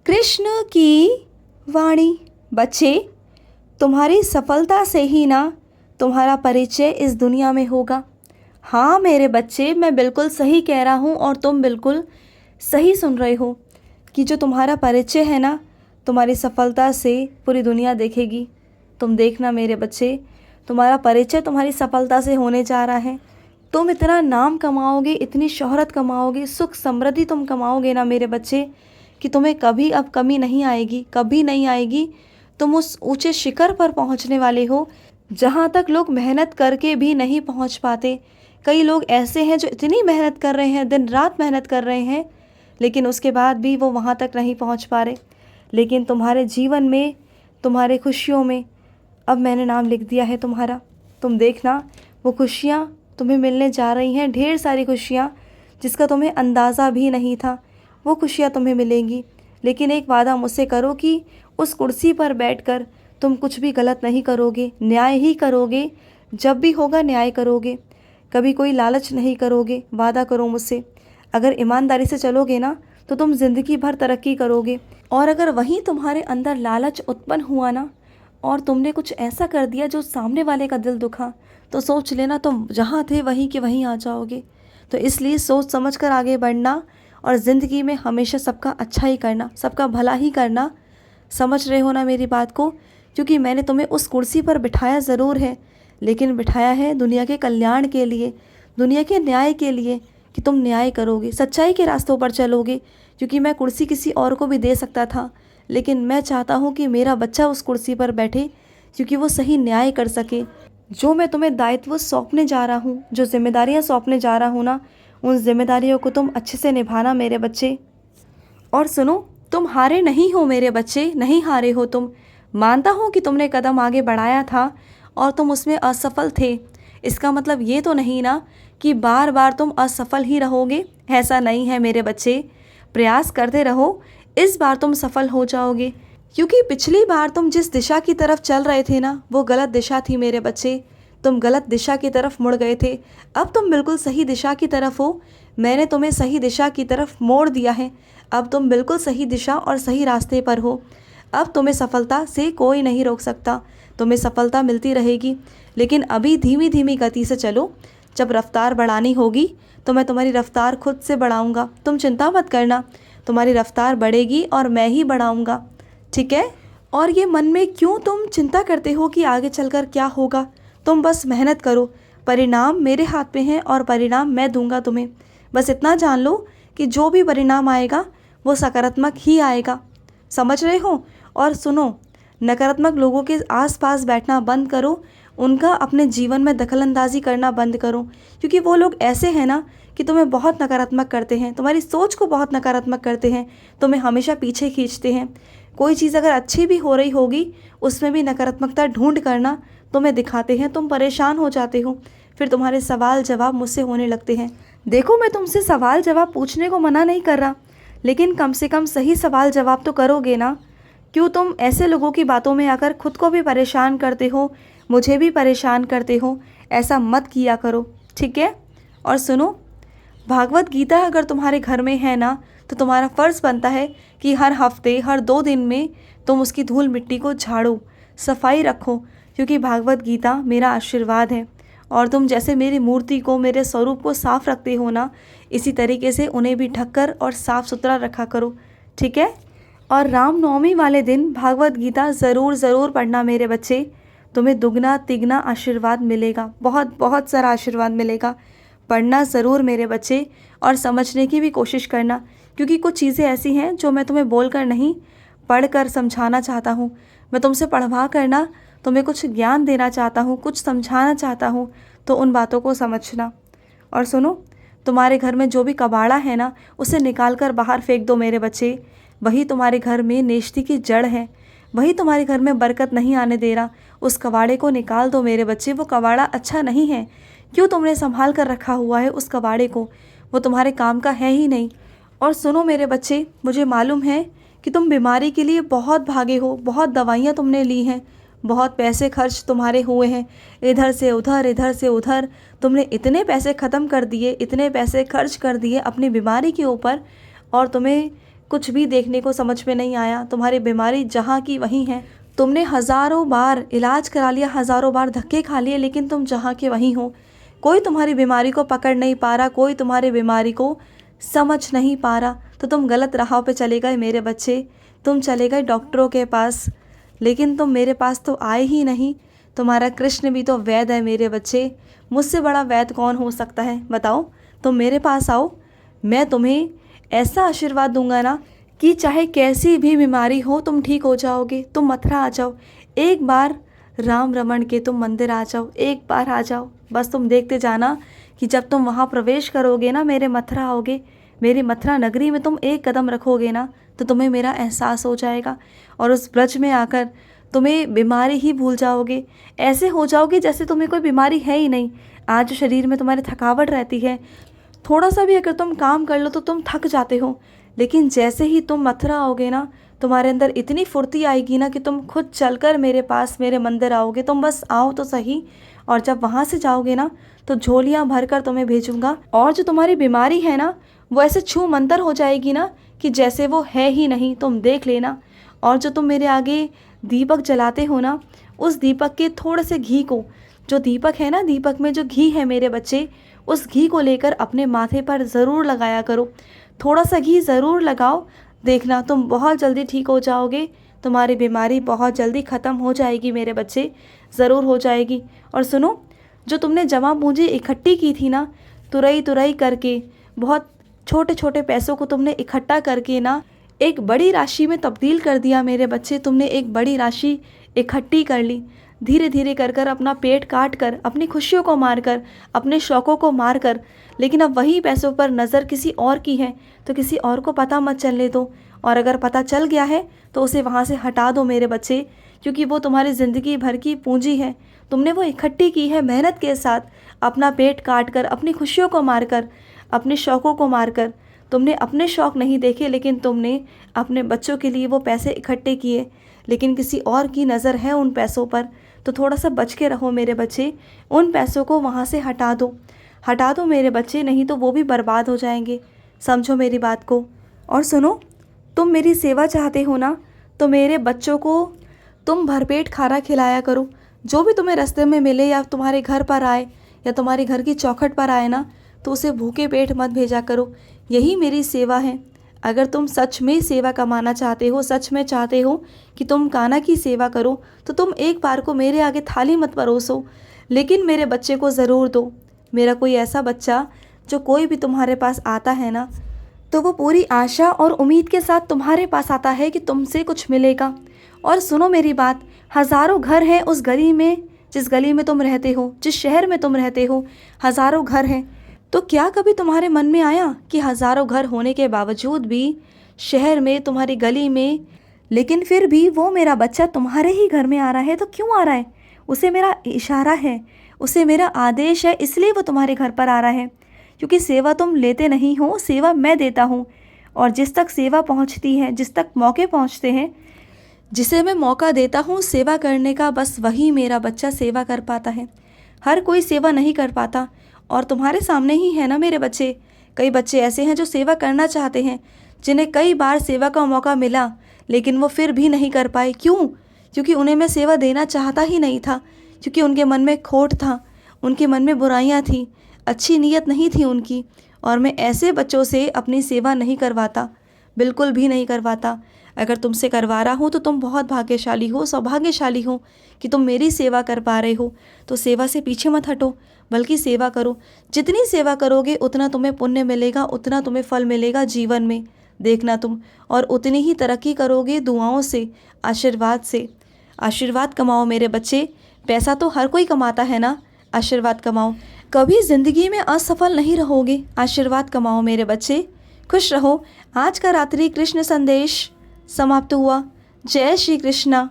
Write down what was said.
कृष्ण की वाणी। बच्चे, तुम्हारी सफलता से ही ना तुम्हारा परिचय इस दुनिया में होगा। हाँ मेरे बच्चे, मैं बिल्कुल सही कह रहा हूँ और तुम बिल्कुल सही सुन रहे हो कि जो तुम्हारा परिचय है ना, तुम्हारी सफलता से पूरी दुनिया देखेगी। तुम देखना मेरे बच्चे, तुम्हारा परिचय तुम्हारी सफलता से होने जा रहा है। तुम इतना नाम कमाओगे, इतनी शोहरत कमाओगे, सुख समृद्धि तुम कमाओगे ना मेरे बच्चे, कि तुम्हें कभी अब कमी नहीं आएगी, कभी नहीं आएगी। तुम उस ऊंचे शिखर पर पहुंचने वाले हो जहां तक लोग मेहनत करके भी नहीं पहुंच पाते। कई लोग ऐसे हैं जो इतनी मेहनत कर रहे हैं, दिन रात मेहनत कर रहे हैं, लेकिन उसके बाद भी वो वहां तक नहीं पहुंच पा रहे। लेकिन तुम्हारे जीवन में, तुम्हारे खुशियों में अब मैंने नाम लिख दिया है तुम्हारा। तुम देखना, वो खुशियाँ तुम्हें मिलने जा रही हैं, ढेर सारी खुशियाँ जिसका तुम्हें अंदाज़ा भी नहीं था। वो खुशियाँ तुम्हें मिलेंगी, लेकिन एक वादा मुझसे करो कि उस कुर्सी पर बैठकर तुम कुछ भी गलत नहीं करोगे, न्याय ही करोगे। जब भी होगा न्याय करोगे, कभी कोई लालच नहीं करोगे। वादा करो मुझसे। अगर ईमानदारी से चलोगे ना तो तुम ज़िंदगी भर तरक्की करोगे। और अगर वहीं तुम्हारे अंदर लालच उत्पन्न हुआ ना और तुमने कुछ ऐसा कर दिया जो सामने वाले का दिल दुखा, तो सोच लेना तुम जहाँ थे वहीं के वहीं आ जाओगे। तो इसलिए सोच समझ कर आगे बढ़ना और ज़िंदगी में हमेशा सबका अच्छा ही करना, सबका भला ही करना। समझ रहे हो ना मेरी बात को? क्योंकि मैंने तुम्हें उस कुर्सी पर बिठाया ज़रूर है, लेकिन बिठाया है दुनिया के कल्याण के लिए, दुनिया के न्याय के लिए, कि तुम न्याय करोगे, सच्चाई के रास्तों पर चलोगे। क्योंकि मैं कुर्सी किसी और को भी दे सकता था, लेकिन मैं चाहता हूँ कि मेरा बच्चा उस कुर्सी पर बैठे, क्योंकि वो सही न्याय कर सके। जो मैं तुम्हें दायित्व सौंपने जा रहा हूँ, जो जिम्मेदारियाँ सौंपने जा रहा हूँ ना, उन जिम्मेदारियों को तुम अच्छे से निभाना मेरे बच्चे। और सुनो, तुम हारे नहीं हो मेरे बच्चे, नहीं हारे हो तुम। मानता हूँ कि तुमने कदम आगे बढ़ाया था और तुम उसमें असफल थे। इसका मतलब ये तो नहीं ना कि बार बार तुम असफल ही रहोगे। ऐसा नहीं है मेरे बच्चे। प्रयास करते रहो, इस बार तुम सफल हो जाओगे। क्योंकि पिछली बार तुम जिस दिशा की तरफ चल रहे थे ना, वो गलत दिशा थी मेरे बच्चे। तुम गलत दिशा की तरफ मुड़ गए थे। अब तुम बिल्कुल सही दिशा की तरफ हो। मैंने तुम्हें सही दिशा की तरफ मोड़ दिया है। अब तुम बिल्कुल सही दिशा और सही रास्ते पर हो। अब तुम्हें सफलता से कोई नहीं रोक सकता। तुम्हें सफलता मिलती रहेगी, लेकिन अभी धीमी धीमी गति से चलो। जब रफ्तार बढ़ानी होगी तो मैं तुम्हारी रफ्तार खुद से बढ़ाऊंगा। तुम चिंता मत करना, तुम्हारी रफ्तार बढ़ेगी और मैं ही बढ़ाऊंगा, ठीक है? और ये मन में क्यों तुम चिंता करते हो कि आगे चलकर क्या होगा? तुम बस मेहनत करो। परिणाम मेरे हाथ में है और परिणाम मैं दूंगा तुम्हें। बस इतना जान लो कि जो भी परिणाम आएगा वो सकारात्मक ही आएगा। समझ रहे हो? और सुनो, नकारात्मक लोगों के आसपास बैठना बंद करो। उनका अपने जीवन में दखलंदाजी करना बंद करो, क्योंकि वो लोग ऐसे हैं ना कि तुम्हें बहुत नकारात्मक करते हैं, तुम्हारी सोच को बहुत नकारात्मक करते हैं, तुम्हें हमेशा पीछे खींचते हैं। कोई चीज़ अगर अच्छी भी हो रही होगी, उसमें भी नकारात्मकता ढूंढ करना तुम्हें दिखाते हैं। तुम परेशान हो जाते हो, फिर तुम्हारे सवाल जवाब मुझसे होने लगते हैं। देखो, मैं तुमसे सवाल जवाब पूछने को मना नहीं कर रहा, लेकिन कम से कम सही सवाल जवाब तो करोगे ना। क्यों तुम ऐसे लोगों की बातों में आकर खुद को भी परेशान करते हो, मुझे भी परेशान करते हो? ऐसा मत किया करो, ठीक है? और सुनो, भागवत गीता अगर तुम्हारे घर में है ना, तो तुम्हारा फ़र्ज़ बनता है कि हर हफ्ते, हर 2 दिन में तुम उसकी धूल मिट्टी को झाड़ो, सफाई रखो। क्योंकि भागवत गीता मेरा आशीर्वाद है, और तुम जैसे मेरी मूर्ति को, मेरे स्वरूप को साफ़ रखते हो ना, इसी तरीके से उन्हें भी ढककर और साफ़ सुथरा रखा करो, ठीक है? और रामनवमी वाले दिन भागवत गीता ज़रूर ज़रूर पढ़ना मेरे बच्चे। तुम्हें दुगना तिगना आशीर्वाद मिलेगा, बहुत बहुत सारा आशीर्वाद मिलेगा। पढ़ना ज़रूर मेरे बच्चे, और समझने की भी कोशिश करना, क्योंकि कुछ चीज़ें ऐसी हैं जो मैं तुम्हें बोलकर नहीं, पढ़कर समझाना चाहता हूँ। मैं तुमसे पढ़वा करना तुम्हें कुछ ज्ञान देना चाहता हूँ, कुछ समझाना चाहता हूँ, तो उन बातों को समझना। और सुनो, तुम्हारे घर में जो भी कबाड़ा है ना, उसे निकाल कर बाहर फेंक दो मेरे बच्चे। वही तुम्हारे घर में नेश्ती की जड़ है, वही तुम्हारे घर में बरकत नहीं आने दे रहा। उस कबाड़े को निकाल दो मेरे बच्चे। वो कबाड़ा अच्छा नहीं है। क्यों तुमने संभाल कर रखा हुआ है उस कबाड़े को? वो तुम्हारे काम का है ही नहीं। और सुनो मेरे बच्चे, मुझे मालूम है कि तुम बीमारी के लिए बहुत भागे हो, बहुत दवाइयाँ तुमने ली हैं, बहुत पैसे खर्च तुम्हारे हुए हैं, इधर से उधर, इधर से उधर। तुमने इतने पैसे ख़त्म कर दिए, इतने पैसे खर्च कर दिए अपनी बीमारी के ऊपर, और तुम्हें कुछ भी देखने को समझ में नहीं आया। तुम्हारी बीमारी जहाँ की वहीं है। तुमने हज़ारों बार इलाज करा लिया, हज़ारों बार धक्के खा लिए, लेकिन तुम जहाँ के वहीं हो। कोई तुम्हारी बीमारी को पकड़ नहीं पा रहा, कोई तुम्हारी बीमारी को समझ नहीं पा रहा। तो तुम गलत राह पे चले गए मेरे बच्चे। तुम चले गए डॉक्टरों के पास, लेकिन तुम मेरे पास तो आए ही नहीं। तुम्हारा कृष्ण भी तो वैद्य है मेरे बच्चे। मुझसे बड़ा वैद्य कौन हो सकता है बताओ। तुम मेरे पास आओ, मैं तुम्हें ऐसा आशीर्वाद दूंगा ना कि चाहे कैसी भी बीमारी हो तुम ठीक हो जाओगे। तुम मथुरा आ जाओ, एक बार राम रमन के तुम मंदिर आ जाओ, एक बार आ जाओ। बस तुम देखते जाना कि जब तुम वहाँ प्रवेश करोगे ना, मेरे मथुरा आओगे, मेरी मथुरा नगरी में तुम एक कदम रखोगे ना, तो तुम्हें मेरा एहसास हो जाएगा। और उस ब्रज में आकर तुम्हें बीमारी ही भूल जाओगे। ऐसे हो जाओगे जैसे तुम्हें कोई बीमारी है ही नहीं। आज जो शरीर में तुम्हारी थकावट रहती है, थोड़ा सा भी अगर तुम काम कर लो तो तुम थक जाते हो, लेकिन जैसे ही तुम मथुरा आओगे ना, तुम्हारे अंदर इतनी फुर्ती आएगी ना कि तुम खुद चलकर मेरे पास, मेरे मंदिर आओगे। तुम बस आओ तो सही। और जब वहाँ से जाओगे ना, तो झोलियाँ भर कर तुम्हें भेजूँगा। और जो तुम्हारी बीमारी है ना, वो ऐसे छू मंतर हो जाएगी ना कि जैसे वो है ही नहीं, तुम देख लेना। और जो तुम मेरे आगे दीपक जलाते हो ना, उस दीपक के थोड़े से घी को, जो दीपक है ना, दीपक में जो घी है मेरे बच्चे, उस घी को लेकर अपने माथे पर ज़रूर लगाया करो। थोड़ा सा घी ज़रूर लगाओ, देखना तुम बहुत जल्दी ठीक हो जाओगे। तुम्हारी बीमारी बहुत जल्दी ख़त्म हो जाएगी मेरे बच्चे, ज़रूर हो जाएगी। और सुनो, जो तुमने जमा पूंजी इकट्ठी की थी ना, तुरई तुरई करके, बहुत छोटे छोटे पैसों को तुमने इकट्ठा करके ना एक बड़ी राशि में तब्दील कर दिया मेरे बच्चे। तुमने एक बड़ी राशि इकट्ठी कर ली, धीरे धीरे कर कर अपना पेट काट कर, अपनी खुशियों को मार कर, अपने शौक़ों को मार कर। लेकिन अब वही पैसों पर नज़र किसी और की है, तो किसी और को पता मत चलने दो। और अगर पता चल गया है तो उसे वहाँ से हटा दो मेरे बच्चे, क्योंकि वो तुम्हारी ज़िंदगी भर की पूंजी है। तुमने वो इकट्ठी की है मेहनत के साथ, अपना पेट काट कर, अपनी खुशियों को मार कर, अपने शौक़ों को मार कर। तुमने अपने शौक़ नहीं देखे, लेकिन तुमने अपने बच्चों के लिए वो पैसे इकट्ठे किए। लेकिन किसी और की नज़र है उन पैसों पर, तो थोड़ा सा बच के रहो मेरे बच्चे। उन पैसों को वहाँ से हटा दो मेरे बच्चे, नहीं तो वो भी बर्बाद हो जाएंगे। समझो मेरी बात को। और सुनो, तुम मेरी सेवा चाहते हो ना, तो मेरे बच्चों को तुम भरपेट खाना खिलाया करो। जो भी तुम्हें रास्ते में मिले, या तुम्हारे घर पर आए, या तुम्हारे घर की चौखट पर आए ना, तो उसे भूखे पेट मत भेजा करो। यही मेरी सेवा है। अगर तुम सच में सेवा कमाना चाहते हो, सच में चाहते हो कि तुम कान्हा की सेवा करो, तो तुम एक बार को मेरे आगे थाली मत परोसो, लेकिन मेरे बच्चे को ज़रूर दो। मेरा कोई ऐसा बच्चा जो कोई भी तुम्हारे पास आता है ना, तो वो पूरी आशा और उम्मीद के साथ तुम्हारे पास आता है कि तुमसे कुछ मिलेगा। और सुनो मेरी बात, हज़ारों घर हैं उस गली में, जिस गली में तुम रहते हो, जिस शहर में तुम रहते हो, हज़ारों घर हैं। तो क्या कभी तुम्हारे मन में आया कि हज़ारों घर होने के बावजूद भी, शहर में, तुम्हारी गली में, लेकिन फिर भी वो मेरा बच्चा तुम्हारे ही घर में आ रहा है? तो क्यों आ रहा है? उसे मेरा इशारा है, उसे मेरा आदेश है, इसलिए वो तुम्हारे घर पर आ रहा है। क्योंकि सेवा तुम लेते नहीं हो, सेवा मैं देता हूँ। और जिस तक सेवा पहुँचती है, जिस तक मौके पहुँचते हैं, जिसे मैं मौका देता हूँ सेवा करने का, बस वही मेरा बच्चा सेवा कर पाता है। हर कोई सेवा नहीं कर पाता। और तुम्हारे सामने ही है ना मेरे बच्चे। कई बच्चे ऐसे हैं जो सेवा करना चाहते हैं, जिन्हें कई बार सेवा का मौका मिला, लेकिन वो फिर भी नहीं कर पाए। क्यों? क्योंकि उन्हें मैं सेवा देना चाहता ही नहीं था, क्योंकि उनके मन में खोट था, उनके मन में बुराइयाँ थी, अच्छी नीयत नहीं थी उनकी। और मैं ऐसे बच्चों से अपनी सेवा नहीं करवाता, बिल्कुल भी नहीं करवाता। अगर तुमसे करवा रहा हूँ तो तुम बहुत भाग्यशाली हो, सौभाग्यशाली हो कि तुम मेरी सेवा कर पा रहे हो। तो सेवा से पीछे मत हटो, बल्कि सेवा करो। जितनी सेवा करोगे उतना तुम्हें पुण्य मिलेगा, उतना तुम्हें फल मिलेगा जीवन में, देखना तुम। और उतनी ही तरक्की करोगे दुआओं से, आशीर्वाद से। आशीर्वाद कमाओ मेरे बच्चे। पैसा तो हर कोई कमाता है ना, आशीर्वाद कमाओ। कभी ज़िंदगी में असफल नहीं रहोगे। आशीर्वाद कमाओ मेरे बच्चे, खुश रहो। आज का रात्रि कृष्ण संदेश समाप्त हुआ। जय श्री कृष्णा।